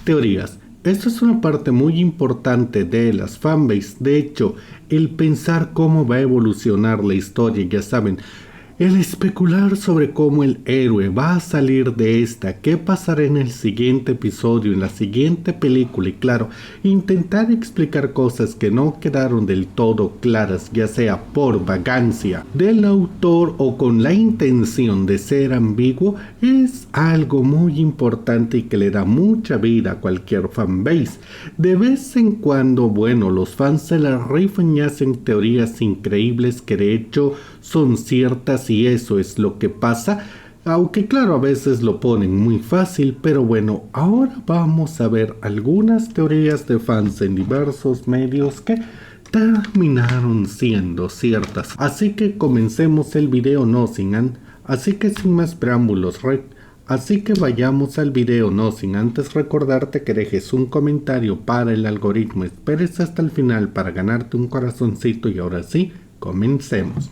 teorías. Esto es una parte muy importante de las fanbase. De hecho, el pensar cómo va a evolucionar la historia, ya saben, el especular sobre cómo el héroe va a salir de esta, qué pasará en el siguiente episodio, en la siguiente película y claro, intentar explicar cosas que no quedaron del todo claras, ya sea por vagancia del autor o con la intención de ser ambiguo, es algo muy importante y que le da mucha vida a cualquier fanbase. De vez en cuando, bueno, los fans se la rifan y hacen teorías increíbles que de hecho son ciertas y eso es lo que pasa, aunque claro a veces lo ponen muy fácil, pero bueno, ahora vamos a ver algunas teorías de fans en diversos medios que terminaron siendo ciertas. Así que comencemos el video así que sin más preámbulos, así que vayamos al video, no sin antes recordarte que dejes un comentario para el algoritmo, esperes hasta el final para ganarte un corazoncito y ahora sí, comencemos.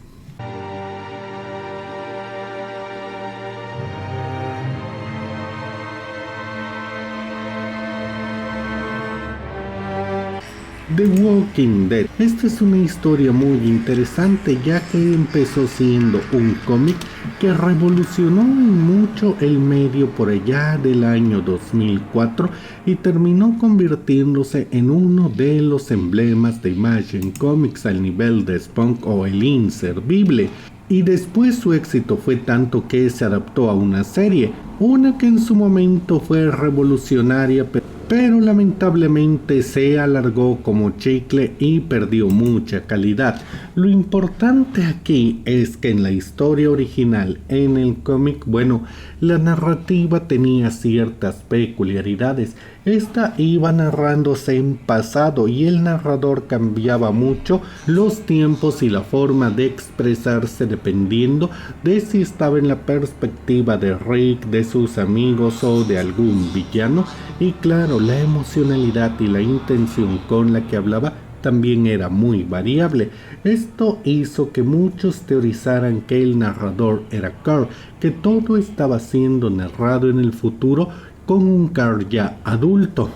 The Walking Dead. Esta es una historia muy interesante ya que empezó siendo un cómic que revolucionó mucho el medio por allá del año 2004 y terminó convirtiéndose en uno de los emblemas de Imagine Comics al nivel de Spunk o El Inservible. Y después su éxito fue tanto que se adaptó a una serie, una que en su momento fue revolucionaria, pero lamentablemente se alargó como chicle y perdió mucha calidad. Lo importante aquí es que en la historia original, en el cómic, bueno, la narrativa tenía ciertas peculiaridades. Esta iba narrándose en pasado y el narrador cambiaba mucho los tiempos y la forma de expresarse dependiendo de si estaba en la perspectiva de Rick, de sus amigos o de algún villano. Y claro, la emocionalidad y la intención con la que hablaba también era muy variable. Esto hizo que muchos teorizaran que el narrador era Carl, que todo estaba siendo narrado en el futuro con un Carl ya adulto.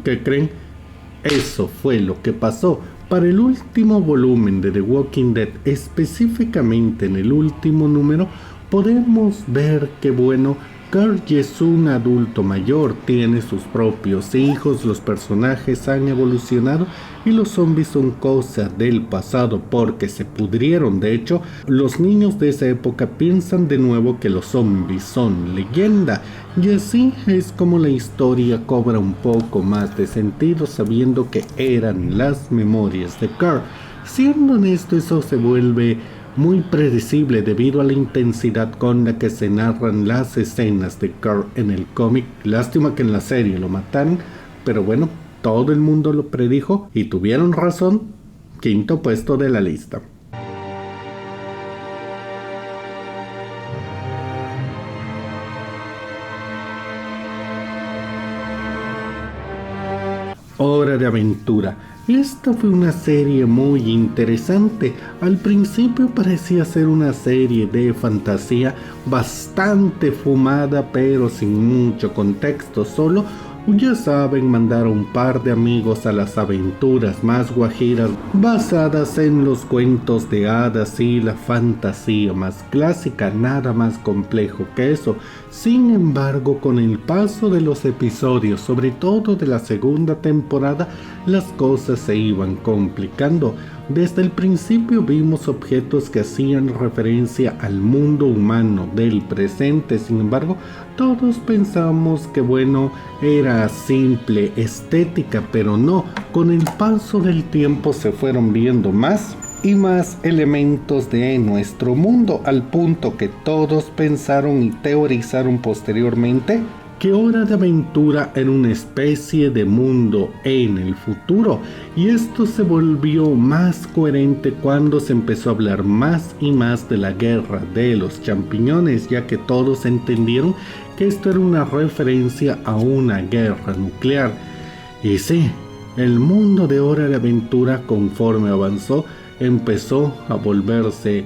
¿Qué creen? Eso fue lo que pasó. Para el último volumen de The Walking Dead, específicamente en el último número, podemos ver que bueno, Carl es un adulto mayor, tiene sus propios hijos, los personajes han evolucionado y los zombies son cosas del pasado porque se pudrieron. De hecho, los niños de esa época piensan de nuevo que los zombies son leyenda. Y así es como la historia cobra un poco más de sentido sabiendo que eran las memorias de Carl. Siendo honesto, eso se vuelve muy predecible debido a la intensidad con la que se narran las escenas de Carl en el cómic. Lástima que en la serie lo mataron, pero bueno, todo el mundo lo predijo y tuvieron razón. Quinto puesto de la lista. Hora de Aventura. Esta fue una serie muy interesante. Al principio parecía ser una serie de fantasía bastante fumada, pero sin mucho contexto, solo, ya saben, mandar a un par de amigos a las aventuras más guajiras basadas en los cuentos de hadas y la fantasía más clásica, nada más complejo que eso. Sin embargo, con el paso de los episodios, sobre todo de la segunda temporada, las cosas se iban complicando. Desde el principio vimos objetos que hacían referencia al mundo humano del presente, sin embargo, todos pensamos que bueno, era simple estética, pero no, con el paso del tiempo se fueron viendo más y más elementos de nuestro mundo, al punto que todos pensaron y teorizaron posteriormente que Hora de Aventura era una especie de mundo en el futuro, y esto se volvió más coherente cuando se empezó a hablar más y más de la guerra de los champiñones, ya que todos entendieron que esto era una referencia a una guerra nuclear. Y sí, el mundo de Hora de Aventura, conforme avanzó, empezó a volverse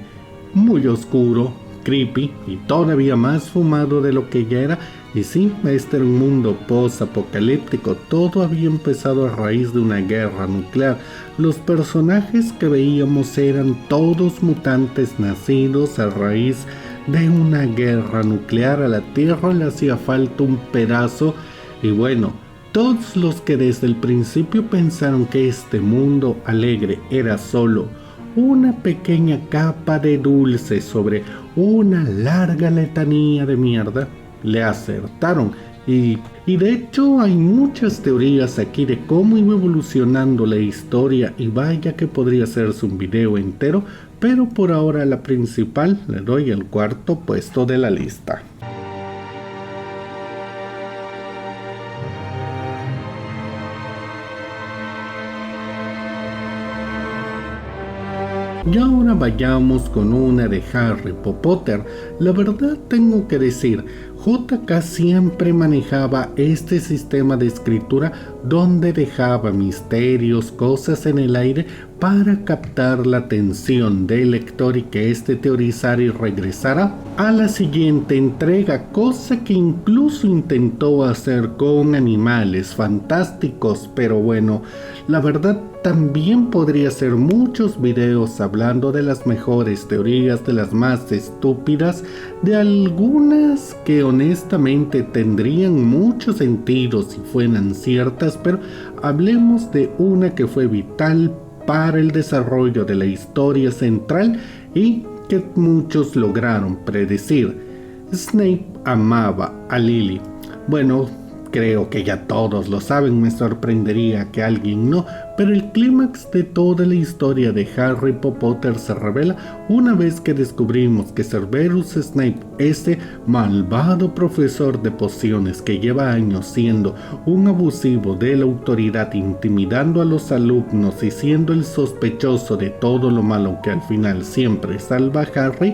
muy oscuro, creepy y todavía más fumado de lo que ya era. Y sí, este era un mundo post-apocalíptico. Todo había empezado a raíz de una guerra nuclear. Los personajes que veíamos eran todos mutantes nacidos a raíz de una guerra nuclear. A la Tierra le hacía falta un pedazo. Y bueno, todos los que desde el principio pensaron que este mundo alegre era solo una pequeña capa de dulce sobre una larga letanía de mierda, le acertaron. Y de hecho hay muchas teorías aquí de cómo iba evolucionando la historia, y vaya que podría hacerse un video entero, pero por ahora la principal le doy el cuarto puesto de la lista. Y ahora vayamos con una de Harry Potter. La verdad tengo que decir, JK siempre manejaba este sistema de escritura donde dejaba misterios, cosas en el aire para captar la atención del lector y que éste teorizara y regresara a la siguiente entrega, cosa que incluso intentó hacer con Animales Fantásticos. Pero bueno, la verdad también podría hacer muchos videos hablando de las mejores teorías, de las más estúpidas, de algunas que honestamente tendrían mucho sentido si fueran ciertas, pero hablemos de una que fue vital para el desarrollo de la historia central y que muchos lograron predecir. Snape amaba a Lily. Bueno, creo que ya todos lo saben, me sorprendería que alguien no, pero el clímax de toda la historia de Harry Potter se revela una vez que descubrimos que Severus Snape, ese malvado profesor de pociones que lleva años siendo un abusivo de la autoridad, intimidando a los alumnos y siendo el sospechoso de todo lo malo que al final siempre salva a Harry,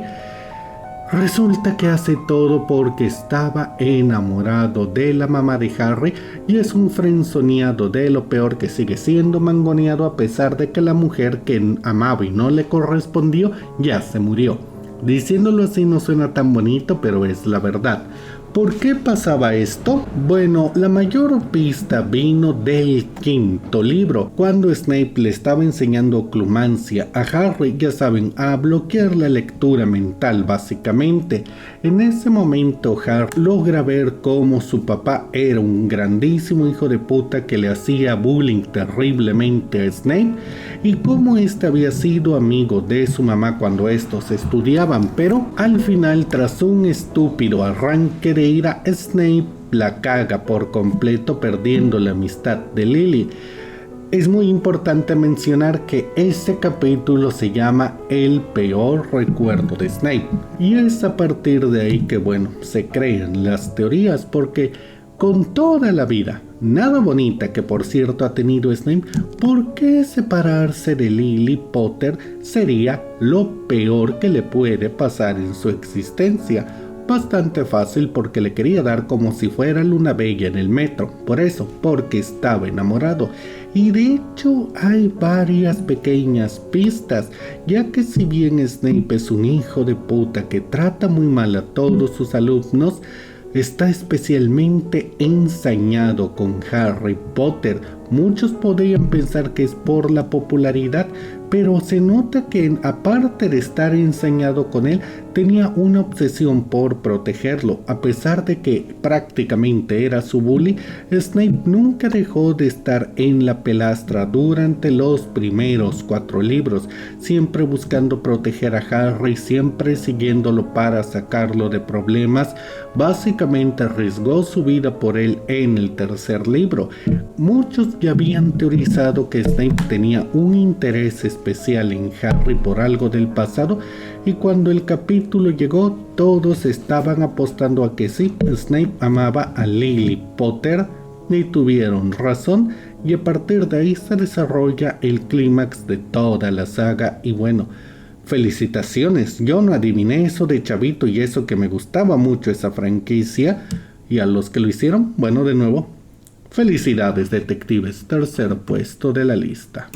resulta que hace todo porque estaba enamorado de la mamá de Harry y es un frenzoneado de lo peor, que sigue siendo mangoneado a pesar de que la mujer que amaba y no le correspondió ya se murió. Diciéndolo así no suena tan bonito, pero es la verdad. ¿Por qué pasaba esto? Bueno, la mayor pista vino del quinto libro, cuando Snape le estaba enseñando oclumancia a Harry, ya saben, a bloquear la lectura mental básicamente. En ese momento Harry logra ver cómo su papá era un grandísimo hijo de puta que le hacía bullying terriblemente a Snape y cómo este había sido amigo de su mamá cuando estos estudiaban, pero al final, tras un estúpido arranque de ira, Snape la caga por completo, perdiendo la amistad de Lily. Es muy importante mencionar que este capítulo se llama El peor recuerdo de Snape, y es a partir de ahí que, bueno, se crean las teorías, porque con toda la vida nada bonita que por cierto ha tenido Snape, ¿por qué separarse de Lily Potter sería lo peor que le puede pasar en su existencia? Bastante fácil, porque le quería dar como si fuera Luna Bella en el metro. Por eso, porque estaba enamorado. Y de hecho hay varias pequeñas pistas, ya que si bien Snape es un hijo de puta que trata muy mal a todos sus alumnos, está especialmente ensañado con Harry Potter. Muchos podrían pensar que es por la popularidad, pero se nota que aparte de estar ensañado con él, tenía una obsesión por protegerlo. A pesar de que prácticamente era su bully, Snape nunca dejó de estar en la pelastra durante los primeros 4 libros, siempre buscando proteger a Harry, siempre siguiéndolo para sacarlo de problemas. Básicamente arriesgó su vida por él en el tercer libro. Muchos ya habían teorizado que Snape tenía un interés especial en Harry por algo del pasado, y cuando el capítulo llegó todos estaban apostando a que sí, Snape amaba a Lily Potter, y tuvieron razón, y a partir de ahí se desarrolla el clímax de toda la saga. Y bueno, felicitaciones, yo no adiviné eso de chavito, y eso que me gustaba mucho esa franquicia, y a los que lo hicieron, bueno, de nuevo, felicidades detectives, tercer puesto de la lista.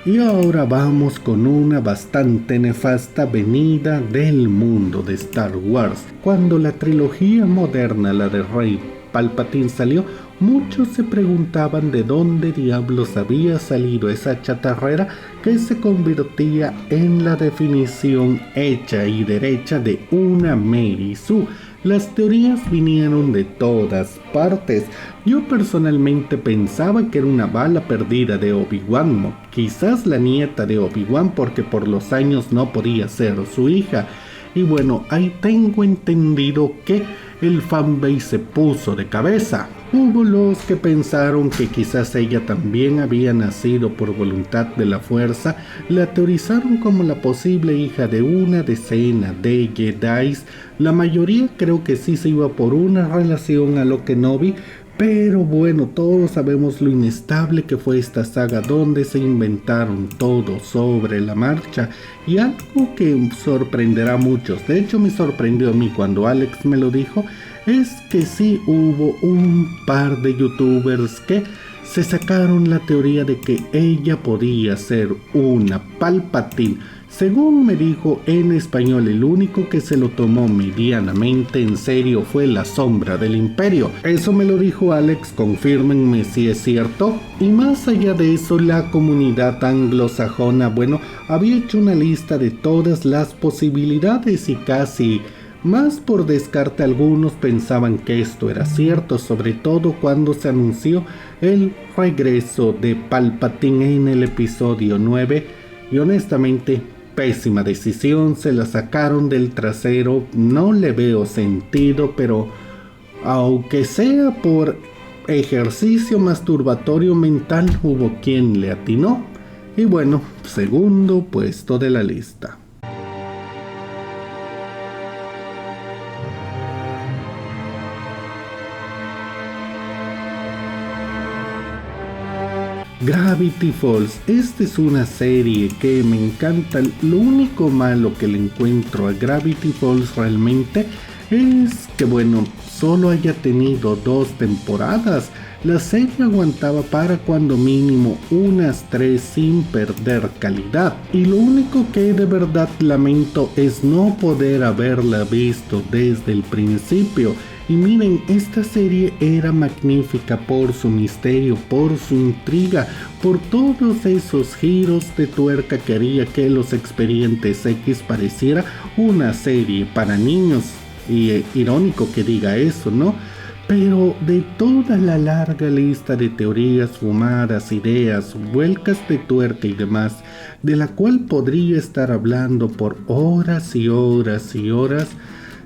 Y ahora vamos con una bastante nefasta venida del mundo de Star Wars. Cuando la trilogía moderna, la de Rey Palpatine, salió, muchos se preguntaban de dónde diablos había salido esa chatarrera que se convertía en la definición hecha y derecha de una Mary Sue. Las teorías vinieron de todas partes. Yo personalmente pensaba que era una bala perdida de Obi-Wan, quizás la nieta de Obi-Wan, porque por los años no podía ser su hija. Y bueno, ahí tengo entendido que el fanbase se puso de cabeza. Hubo los que pensaron que quizás ella también había nacido por voluntad de la fuerza, la teorizaron como la posible hija de una decena de Jedis. La mayoría creo que sí se iba por una relación a lo Kenobi, pero bueno, todos sabemos lo inestable que fue esta saga donde se inventaron todo sobre la marcha, y algo que sorprenderá a muchos, de hecho me sorprendió a mí cuando Alex me lo dijo, es que sí hubo un par de youtubers que se sacaron la teoría de que ella podía ser una Palpatine. Según me dijo en español, el único que se lo tomó medianamente en serio fue La Sombra del Imperio. Eso me lo dijo Alex, confírmenme si es cierto. Y más allá de eso, la comunidad anglosajona, bueno, había hecho una lista de todas las posibilidades y casi más por descarte algunos pensaban que esto era cierto, sobre todo cuando se anunció el regreso de Palpatine en el episodio 9 y honestamente pésima decisión, se la sacaron del trasero, no le veo sentido, pero aunque sea por ejercicio masturbatorio mental, hubo quien le atinó. Y bueno, segundo puesto de la lista. Gravity Falls, esta es una serie que me encanta. Lo único malo que le encuentro a Gravity Falls realmente es que bueno, solo haya tenido 2 temporadas. La serie aguantaba para cuando mínimo unas 3 sin perder calidad. Y lo único que de verdad lamento es no poder haberla visto desde el principio. Y miren, esta serie era magnífica por su misterio, por su intriga, por todos esos giros de tuerca que haría que Los Expedientes X pareciera una serie para niños. Y irónico que diga eso, ¿no? Pero de toda la larga lista de teorías fumadas, ideas, vuelcas de tuerca y demás, de la cual podría estar hablando por horas y horas y horas,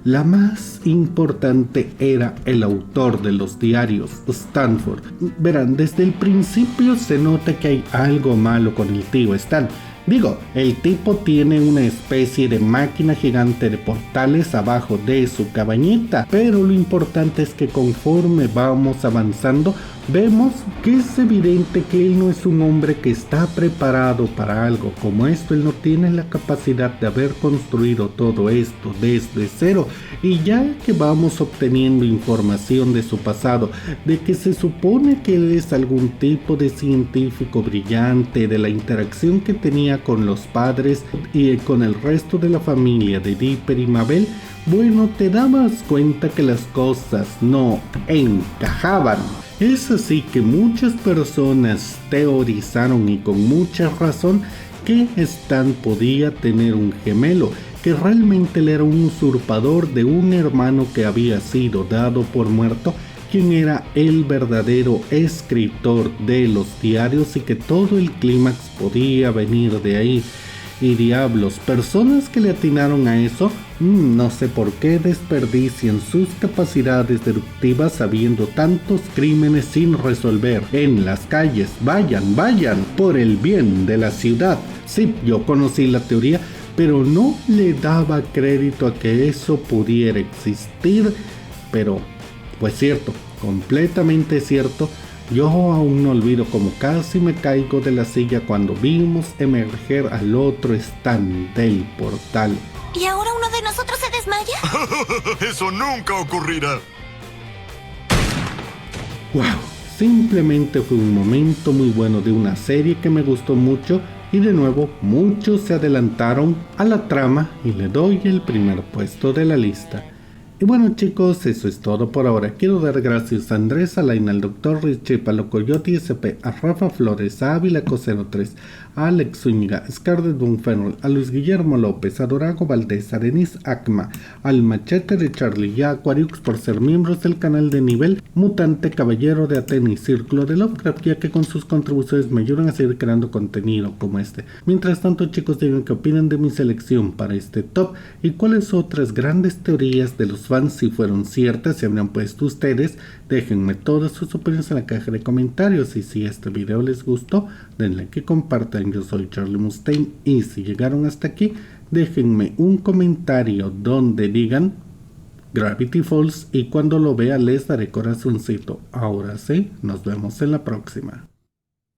la más importante era el autor de los diarios, Stanford. Verán, desde el principio se nota que hay algo malo con el tío Stan. Digo, el tipo tiene una especie de máquina gigante de portales abajo de su cabañita, pero lo importante es que conforme vamos avanzando, vemos que es evidente que él no es un hombre que está preparado para algo como esto. Él no tiene la capacidad de haber construido todo esto desde cero. Y ya que vamos obteniendo información de su pasado, de que se supone que él es algún tipo de científico brillante, de la interacción que tenía con los padres y con el resto de la familia de Dipper y Mabel, bueno, te dabas cuenta que las cosas no encajaban. Es así que muchas personas teorizaron, y con mucha razón, que Stan podía tener un gemelo, que realmente él era un usurpador de un hermano que había sido dado por muerto, quien era el verdadero escritor de los diarios, y que todo el clímax podía venir de ahí. Y diablos, personas que le atinaron a eso, no sé por qué desperdician sus capacidades deductivas sabiendo tantos crímenes sin resolver en las calles. Vayan, por el bien de la ciudad. Sí, yo conocí la teoría, pero no le daba crédito a que eso pudiera existir. Pero, pues cierto, completamente cierto. Yo aún no olvido como casi me caigo de la silla cuando vimos emerger al otro Stan del portal. ¿Y ahora uno de nosotros se desmaya? ¡Eso nunca ocurrirá! ¡Wow! Simplemente fue un momento muy bueno de una serie que me gustó mucho Y de nuevo, muchos se adelantaron a la trama y le doy el primer puesto de la lista. Y bueno chicos, eso es todo por ahora. Quiero dar gracias a Andrés Alain, al Dr. Richie, Palo Coyote SP, a Rafa Flores, a Ávila Cosero 3, a Alex Zúñiga, Scarlett Dunferrol, a Luis Guillermo López, a Dorago Valdés, a Denise Acma, al Machete de Charlie y a Aquariux por ser miembros del canal de Nivel Mutante, Caballero de Atena y Círculo de Lovecraft, ya que con sus contribuciones me ayudan a seguir creando contenido como este. Mientras tanto chicos, digan qué opinan de mi selección para este top y cuáles otras grandes teorías de los fans, si fueron ciertas, si habrían puesto ustedes. Déjenme todas sus opiniones en la caja de comentarios y si este video les gustó, denle like y compartan. Yo soy Charlie Mustaine y si llegaron hasta aquí, déjenme un comentario donde digan Gravity Falls y cuando lo vea les daré corazoncito. Ahora sí, nos vemos en la próxima.